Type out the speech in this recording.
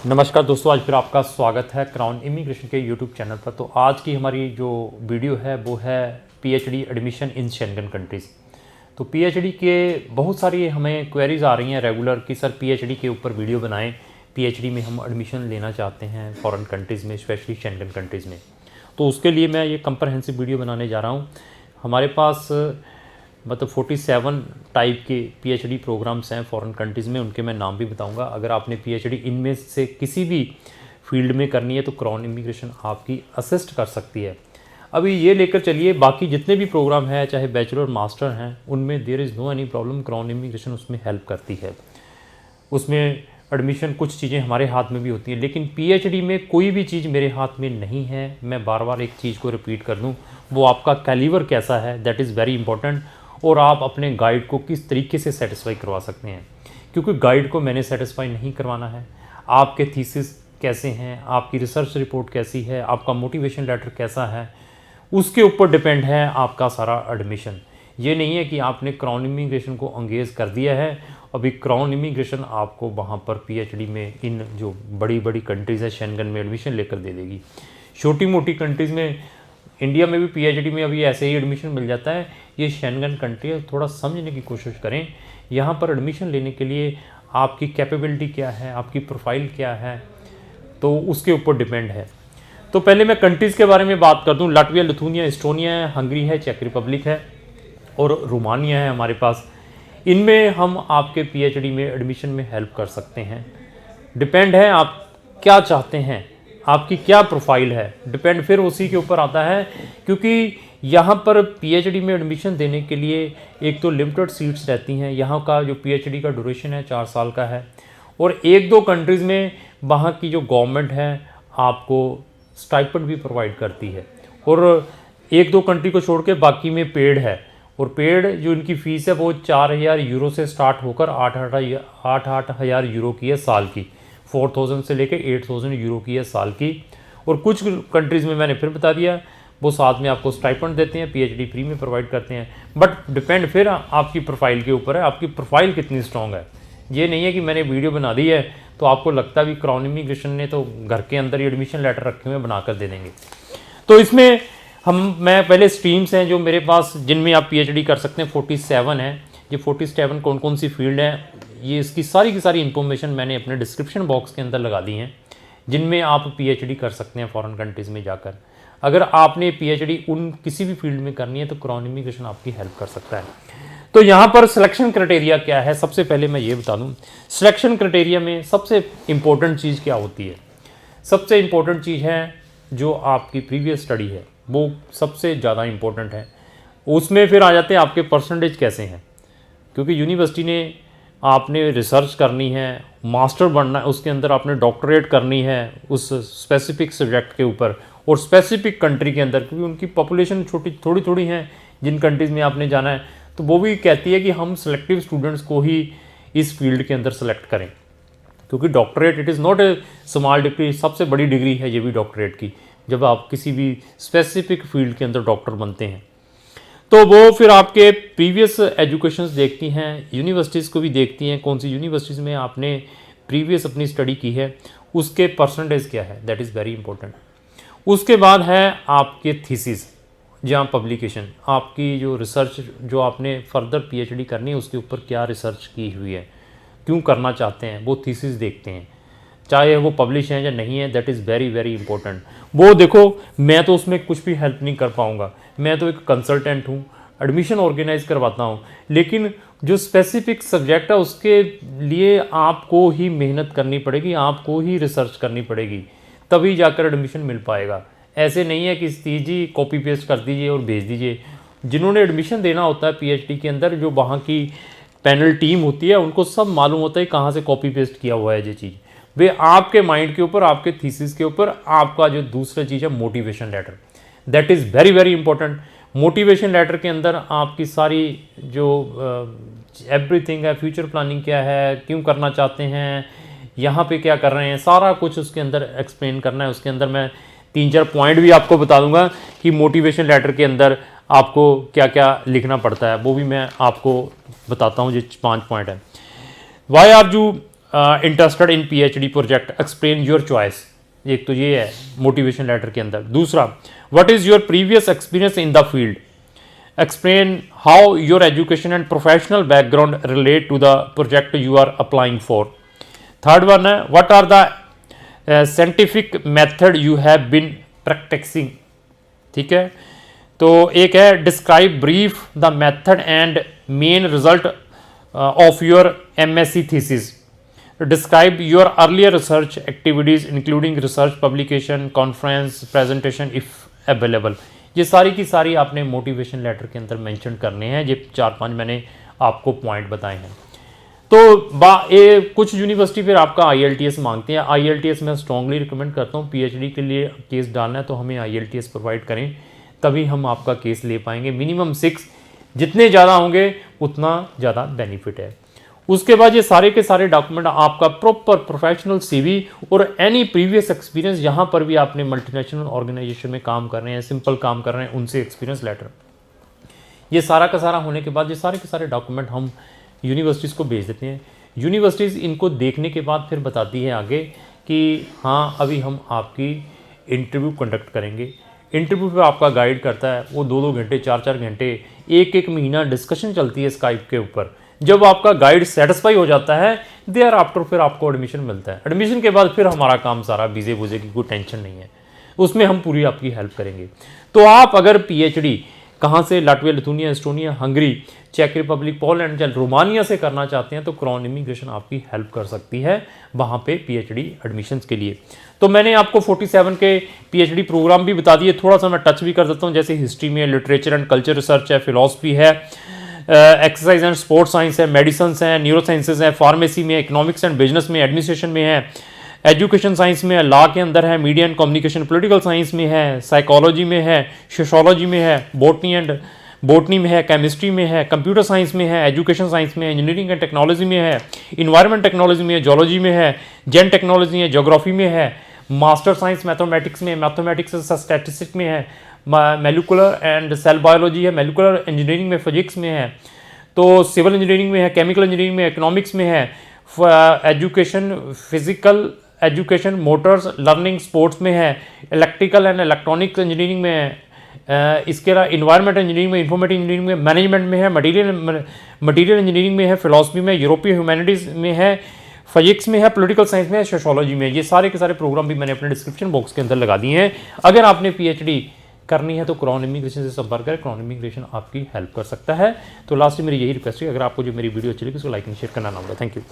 नमस्कार दोस्तों, आज फिर आपका स्वागत है क्राउन इमिग्रेशन के यूट्यूब चैनल पर। तो आज की हमारी जो वीडियो है वो है PhD admission in Schengen countries. तो पीएचडी के बहुत सारी हमें क्वेरीज आ रही हैं रेगुलर कि सर पीएचडी के ऊपर वीडियो बनाएं, पीएचडी में हम एडमिशन लेना चाहते हैं फॉरेन कंट्रीज़ में, स्पेशली शेंगन कंट्रीज़ में। तो उसके लिए मैं ये कंप्रहेंसिव वीडियो बनाने जा रहा हूँ। हमारे पास मतलब 47 टाइप के पीएचडी प्रोग्राम्स हैं फॉरेन कंट्रीज़ में, उनके मैं नाम भी बताऊंगा। अगर आपने पीएचडी इनमें से किसी भी फील्ड में करनी है तो क्राउन इमिग्रेशन आपकी असिस्ट कर सकती है। अभी ये लेकर चलिए, बाकी जितने भी प्रोग्राम हैं चाहे बैचलर मास्टर हैं उनमें there is no any problem, crown immigration उसमें हेल्प करती है। उसमें एडमिशन कुछ चीज़ें हमारे हाथ में भी होती हैं, लेकिन पीएचडी में कोई भी चीज़ मेरे हाथ में नहीं है। मैं बार बार एक चीज़ को रिपीट कर दूँ, वो आपका कैलिबर कैसा है, दैट इज़ वेरी इंपॉर्टेंट। और आप अपने गाइड को किस तरीके से सेटिस्फाई करवा सकते हैं, क्योंकि गाइड को मैंने सेटिस्फाई नहीं करवाना है। आपके थीसिस कैसे हैं, आपकी रिसर्च रिपोर्ट कैसी है, आपका मोटिवेशन लेटर कैसा है, उसके ऊपर डिपेंड है आपका सारा एडमिशन। ये नहीं है कि आपने क्राउन इमिग्रेशन को एंगेज कर दिया है, अभी क्राउन इमिग्रेशन आपको वहाँ पर पीएचडी में इन जो बड़ी बड़ी कंट्रीज़ है शेंगन में एडमिशन लेकर दे देगी। छोटी मोटी कंट्रीज़ में, इंडिया में भी पीएचडी में अभी ऐसे ही एडमिशन मिल जाता है। ये शेंगन कंट्री है, थोड़ा समझने की कोशिश करें। यहाँ पर एडमिशन लेने के लिए आपकी कैपेबिलिटी क्या है, आपकी प्रोफाइल क्या है, तो उसके ऊपर डिपेंड है। तो पहले मैं कंट्रीज़ के बारे में बात कर दूँ। लाटविया, लिथुनिया, एस्टोनिया है, हंगरी है, चेक रिपब्लिक है और रोमानिया है हमारे पास। इनमें हम आपके पीएचडी में एडमिशन में हेल्प कर सकते हैं। डिपेंड है आप क्या चाहते हैं, आपकी क्या प्रोफाइल है, डिपेंड फिर उसी के ऊपर आता है। क्योंकि यहाँ पर पीएचडी में एडमिशन देने के लिए एक तो लिमिटेड सीट्स रहती हैं। यहाँ का जो पीएचडी का ड्यूरेशन है 4 साल का है, और एक दो कंट्रीज़ में वहाँ की जो गवर्नमेंट है आपको स्टाइपेंड भी प्रोवाइड करती है, और एक दो कंट्री को छोड़ के बाकी में पेड है। और पेड जो इनकी फ़ीस है वो 4,000 यूरो से स्टार्ट होकर 8,000 यूरो की है साल की। 4,000 से लेकर 8,000 यूरो की है साल की। और कुछ कंट्रीज़ में मैंने फिर बता दिया वो साथ में आपको स्टाइपेंड देते हैं, पीएचडी फ्री में प्रोवाइड करते हैं। बट डिपेंड फिर आपकी प्रोफाइल के ऊपर है, आपकी प्रोफाइल कितनी स्ट्रॉन्ग है। ये नहीं है कि मैंने वीडियो बना दी है तो आपको लगता भी क्राउन इमिग्रेशन ने तो घर के अंदर ही एडमिशन लेटर रखे हुए बना कर दे देंगे। तो इसमें मैं पहले स्ट्रीम्स हैं जो मेरे पास जिनमें आप पीएचडी कर सकते हैं 47 है। ये 47 कौन कौन सी फील्ड है, ये इसकी सारी की सारी इन्फॉर्मेशन मैंने अपने डिस्क्रिप्शन बॉक्स के अंदर लगा दी हैं, जिनमें आप पीएचडी कर सकते हैं फॉरेन कंट्रीज़ में जाकर। अगर आपने पीएचडी उन किसी भी फील्ड में करनी है तो क्राउन इमिग्रेशन आपकी हेल्प कर सकता है। तो यहाँ पर सिलेक्शन क्राइटेरिया क्या है, सबसे पहले मैं ये बता दूँ। सिलेक्शन क्राइटेरिया में सबसे इम्पोर्टेंट चीज़ क्या होती है? सबसे इम्पोर्टेंट चीज़ है जो आपकी प्रीवियस स्टडी है, वो सबसे ज़्यादा इम्पोर्टेंट है। उसमें फिर आ जाते हैं आपके परसेंटेज कैसे हैं, क्योंकि यूनिवर्सिटी ने आपने रिसर्च करनी है, मास्टर बनना है, उसके अंदर आपने डॉक्टरेट करनी है उस स्पेसिफिक सब्जेक्ट के ऊपर और स्पेसिफिक कंट्री के अंदर, क्योंकि उनकी पॉपुलेशन थोड़ी थोड़ी हैं जिन कंट्रीज़ में आपने जाना है। तो वो भी कहती है कि हम सिलेक्टिव स्टूडेंट्स को ही इस फील्ड के अंदर सेलेक्ट करें, क्योंकि doctorate it is not a small degree, सबसे बड़ी डिग्री है ये भी डॉक्टरेट की, जब आप किसी भी स्पेसिफिक फील्ड के अंदर डॉक्टर बनते हैं। तो वो फिर आपके प्रीवियस एजुकेशंस देखती हैं, यूनिवर्सिटीज़ को भी देखती हैं, कौन सी यूनिवर्सिटीज़ में आपने प्रीवियस अपनी स्टडी की है, उसके परसेंटेज क्या है, दैट इज़ वेरी इंपॉर्टेंट। उसके बाद है आपके थीसिस, जहाँ पब्लिकेशन, आपकी जो रिसर्च जो आपने फर्दर पीएचडी करनी है उसके ऊपर क्या रिसर्च की हुई है, क्यों करना चाहते हैं, वो थीसिस देखते हैं, चाहे वो पब्लिश हैं या नहीं है, that is very very important. वो देखो, मैं तो उसमें कुछ भी हेल्प नहीं कर पाऊँगा, मैं तो एक कंसल्टेंट हूँ, एडमिशन ऑर्गेनाइज करवाता हूँ, लेकिन जो स्पेसिफिक सब्जेक्ट है उसके लिए आपको ही मेहनत करनी पड़ेगी, आपको ही रिसर्च करनी पड़ेगी, तभी जाकर एडमिशन मिल पाएगा। ऐसे नहीं है कि जी कॉपी पेस्ट कर दीजिए और भेज दीजिए। जिन्होंने एडमिशन देना होता है पीएचडी के अंदर, जो वहाँ की पैनल टीम होती है, उनको सब मालूम होता है कहाँ से कॉपी पेस्ट किया हुआ है ये चीज़। वे आपके माइंड के ऊपर, आपके थीसिस के ऊपर, आपका जो दूसरा चीज़ है motivation letter, that is very very important. Motivation letter के अंदर आपकी सारी जो एवरीथिंग है, फ्यूचर प्लानिंग क्या है, क्यों करना चाहते हैं, यहाँ पे क्या कर रहे हैं, सारा कुछ उसके अंदर एक्सप्लेन करना है। उसके अंदर मैं 3-4 पॉइंट भी आपको बता दूंगा कि मोटिवेशन लेटर के अंदर आपको क्या क्या लिखना पड़ता है, वो भी मैं आपको बताता हूँ। जो 5 पॉइंट है। Why are you interested in PhD project, explain your choice. एक तो ये है मोटिवेशन लेटर के अंदर। दूसरा, what is your previous experience in the field, explain how your education and professional background relate to the project you are applying for. Third one है, what are the scientific method you have been practicing. ठीक है, तो एक है describe brief the method and main result of your MSc thesis, describe your earlier research activities including research publication, conference, presentation if available. ये सारी की सारी आपने मोटिवेशन लेटर के अंदर मेंशन करने हैं। ये 4-5 मैंने आपको पॉइंट बताए हैं। तो कुछ यूनिवर्सिटी फिर आपका IELTS मांगते हैं। IELTS मैं स्ट्रांगली रिकमेंड करता हूँ, PhD के लिए केस डालना है तो हमें IELTS प्रोवाइड करें, तभी हम आपका केस ले पाएंगे। मिनिमम 6, जितने ज़्यादा होंगे उतना ज़्यादा बेनिफिट है। उसके बाद ये सारे के सारे डॉक्यूमेंट, आपका प्रॉपर प्रोफेशनल CV और एनी प्रीवियस एक्सपीरियंस, जहाँ पर भी आपने मल्टीनेशनल ऑर्गेनाइजेशन में काम कर रहे हैं, सिंपल काम कर रहे हैं, उनसे एक्सपीरियंस लेटर, ये सारा का सारा होने के बाद ये सारे के सारे डॉक्यूमेंट हम यूनिवर्सिटीज़ को भेज देते हैं। यूनिवर्सिटीज़ इनको देखने के बाद फिर बताती है आगे कि हाँ अभी हम आपकी इंटरव्यू कंडक्ट करेंगे। इंटरव्यू पे आपका गाइड करता है, वो 2-2 घंटे 4-4 घंटे 1-1 महीना डिस्कशन चलती है स्काइप के ऊपर। जब आपका गाइड सेटिस्फाई हो जाता है, देयर आफ्टर फिर आपको एडमिशन मिलता है। एडमिशन के बाद फिर हमारा काम सारा बीजे बुजे की कोई टेंशन नहीं है, उसमें हम पूरी आपकी हेल्प करेंगे। तो आप अगर PhD कहाँ से, लाटविया, लिथुनिया, एस्टोनिया, हंगरी, चेक रिपब्लिक, पोलैंड या रोमानिया से करना चाहते हैं तो क्राउन इमिग्रेशन आपकी हेल्प कर सकती है वहाँ पे PhD एडमिशन्स के लिए। तो मैंने आपको 47 के PhD प्रोग्राम भी बता दिए, थोड़ा सा मैं टच भी कर देता हूँ। जैसे हिस्ट्री में, लिटरेचर एंड कल्चर रिसर्च है, फिलॉसफी है, एक्सरसाइज एंड स्पोर्ट्स साइंस है, मेडिसिन है, न्यूरो साइंसेज है, फार्मेसी में, इकोनॉमिक्स एंड बिजनेस में, एडमिनिस्ट्रेशन में है, एजुकेशन साइंस में है, लॉ के अंदर है, media and communication, political science में है, साइकोलॉजी में है, सोशोलॉजी में है, बॉटनी में है, केमिस्ट्री में है, कंप्यूटर साइंस में है, एजुकेशन साइंस में है, इंजीनियरिंग एंड टेक्नोलॉजी में है, इन्वायरमेंट टेक्नोलॉजी में है, जोलॉजी में है, जेन टेक्नोलॉजी है, जोग्राफी में है, मास्टर साइंस मैथमेटिक्स में, मैथमेटिक्स स्टैटिस्टिक्स में है, मोलिकुलर एंड सेल बायोलॉजी है, मोलिकुलर इंजीनियरिंग में, फिजिक्स में है, तो सिविल इंजीनियरिंग में है, केमिकल इंजीनियरिंग में, इकोनॉमिक्स में है, education, physical education, Motors learning, sports में है, इलेक्ट्रिकल एंड इलेक्ट्रॉनिक्स इंजीनियरिंग में है, इसके अलावा इन्वायरमेंट इंजीनियरिंग में, इंफॉर्मेटिक इंजीनियरिंग में, मैनेजमेंट में है, मटीरियल इंजीनियरिंग में है, फिलॉसफी में, यूरोपीय ह्यूमैनिटीज़ में है, फिजिक्स में है, पॉलिटिकल साइंस में है, सोशोलॉजी में है। ये सारे के सारे प्रोग्राम भी मैंने अपने डिस्क्रिप्शन बॉक्स के अंदर लगा दिए हैं। अगर आपने PhD करनी है तो क्राउन इमिग्रेशन से संपर्क करें, क्राउन इमिग्रेशन आपकी हेल्प कर सकता है। तो लास्ट में मेरी यही रिक्वेस्ट है, अगर आपको जो मेरी वीडियो अच्छी लगी उसको लाइक एंड शेयर करना ना भूलें। Thank you.